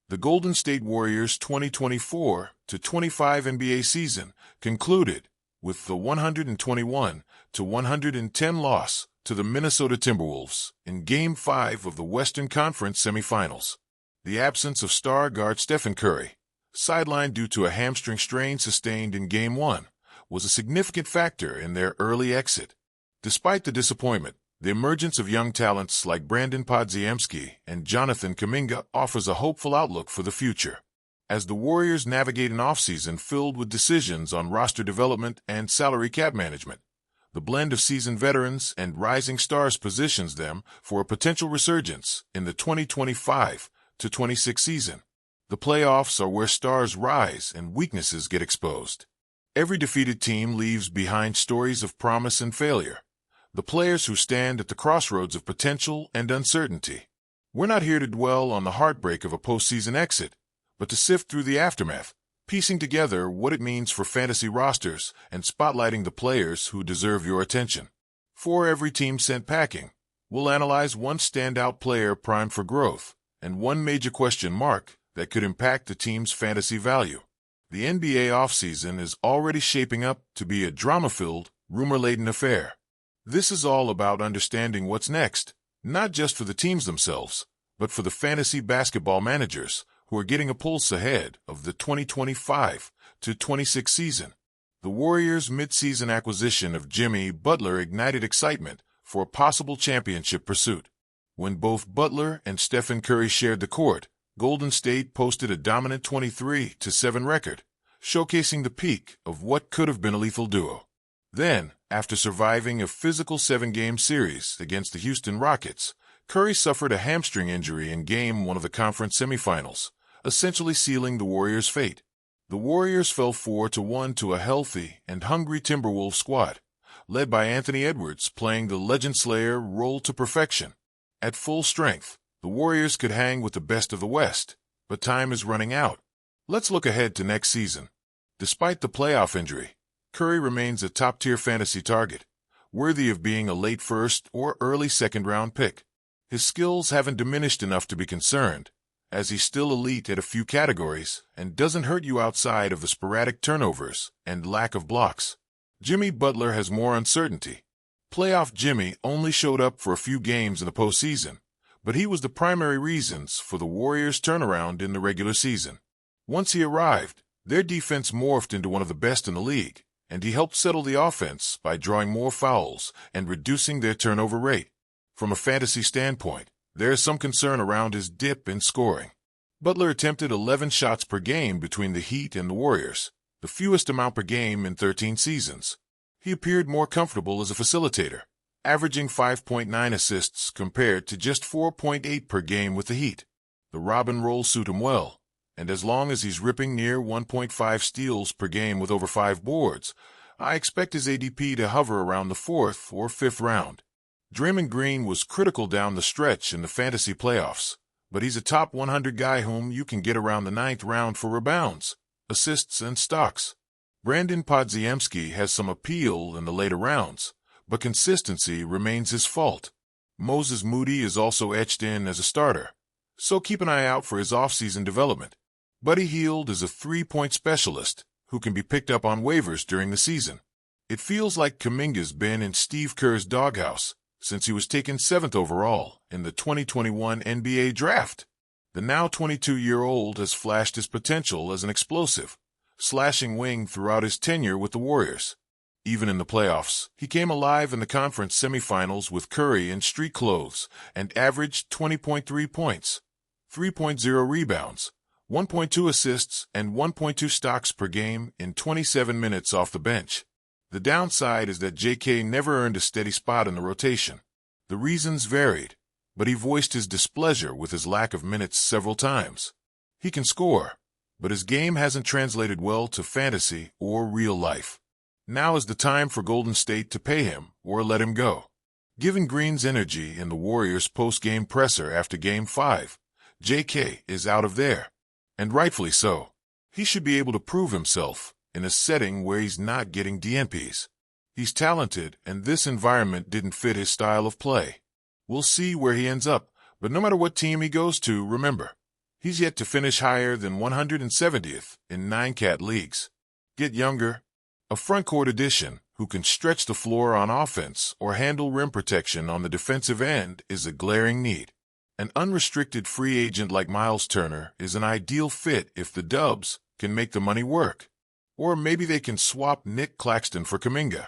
The Golden State Warriors' 2024-25 NBA season concluded with the 121-110 loss to the Minnesota Timberwolves in Game 5 of the Western Conference semifinals. The absence of star guard Stephen Curry, sidelined due to a hamstring strain sustained in Game 1, was a significant factor in their early exit. Despite the disappointment, the emergence of young talents like Brandin Podziemski and Jonathan Kuminga offers a hopeful outlook for the future. As the Warriors navigate an offseason filled with decisions on roster development and salary cap management, the blend of seasoned veterans and rising stars positions them for a potential resurgence in the 2025-26 season. The playoffs are where stars rise and weaknesses get exposed. Every defeated team leaves behind stories of promise and failure, the players who stand at the crossroads of potential and uncertainty. We're not here to dwell on the heartbreak of a postseason exit, but to sift through the aftermath, piecing together what it means for fantasy rosters and spotlighting the players who deserve your attention. For every team sent packing, we'll analyze one standout player primed for growth and one major question mark that could impact the team's fantasy value. The NBA offseason is already shaping up to be a drama-filled, rumor-laden affair. This is all about understanding what's next, not just for the teams themselves, but for the fantasy basketball managers who are getting a pulse ahead of the 2025-26 season. The Warriors' mid-season acquisition of Jimmy Butler ignited excitement for a possible championship pursuit. When both Butler and Stephen Curry shared the court, Golden State posted a dominant 23-7 record, showcasing the peak of what could have been a lethal duo. Then, after surviving a physical 7-game series against the Houston Rockets, Curry suffered a hamstring injury in Game 1 of the conference semifinals, essentially sealing the Warriors' fate. The Warriors fell 4-1 to a healthy and hungry Timberwolves squad, led by Anthony Edwards playing the Legend Slayer role to perfection. At full strength, the Warriors could hang with the best of the West, but time is running out. Let's look ahead to next season. Despite the playoff injury, Curry remains a top-tier fantasy target, worthy of being a late first or early second-round pick. His skills haven't diminished enough to be concerned, as he's still elite at a few categories and doesn't hurt you outside of the sporadic turnovers and lack of blocks. Jimmy Butler has more uncertainty. Playoff Jimmy only showed up for a few games in the postseason, but he was the primary reasons for the Warriors' turnaround in the regular season. Once he arrived, their defense morphed into one of the best in the league, and he helped settle the offense by drawing more fouls and reducing their turnover rate. From a fantasy standpoint, there is some concern around his dip in scoring. Butler attempted 11 shots per game between the Heat and the Warriors, the fewest amount per game in 13 seasons. He appeared more comfortable as a facilitator, averaging 5.9 assists compared to just 4.8 per game with the Heat. The Robin role suit him well, and as long as he's ripping near 1.5 steals per game with over 5 boards, I expect his ADP to hover around the 4th or 5th round. Draymond Green was critical down the stretch in the fantasy playoffs, but he's a top 100 guy whom you can get around the 9th round for rebounds, assists, and stocks. Brandin Podziemski has some appeal in the later rounds, but consistency remains his fault. Moses Moody is also etched in as a starter, so keep an eye out for his offseason development. Buddy Hield is a three-point specialist who can be picked up on waivers during the season. It feels like Kuminga's been in Steve Kerr's doghouse since he was taken 7th overall in the 2021 NBA draft. The now 22-year-old has flashed his potential as an explosive, slashing wing throughout his tenure with the Warriors. Even in the playoffs, he came alive in the conference semifinals with Curry in street clothes and averaged 20.3 points, 3.0 rebounds, 1.2 assists, and 1.2 stocks per game in 27 minutes off the bench. The downside is that J.K. never earned a steady spot in the rotation. The reasons varied, but he voiced his displeasure with his lack of minutes several times. He can score, but his game hasn't translated well to fantasy or real life. Now is the time for Golden State to pay him or let him go. Given Green's energy in the Warriors' post-game presser after Game 5, J.K. is out of there, and rightfully so. He should be able to prove himself in a setting where he's not getting DNPs. He's talented, and this environment didn't fit his style of play. We'll see where he ends up, but no matter what team he goes to, remember, He's yet to finish higher than 170th in 9-cat leagues. Get younger. A frontcourt addition who can stretch the floor on offense or handle rim protection on the defensive end is a glaring need. An unrestricted free agent like Miles Turner is an ideal fit if the Dubs can make the money work. Or maybe they can swap Nick Claxton for Kuminga.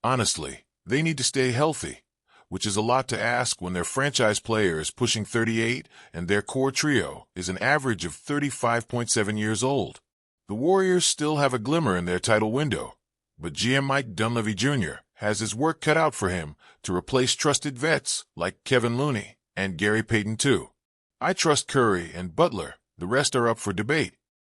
Honestly, they need to stay healthy, which is a lot to ask when their franchise player is pushing 38 and their core trio is an average of 35.7 years old. The Warriors still have a glimmer in their title window, but GM Mike Dunleavy Jr. has his work cut out for him to replace trusted vets like Kevin Looney and Gary Payton II. I trust Curry and Butler. The rest are up for debate.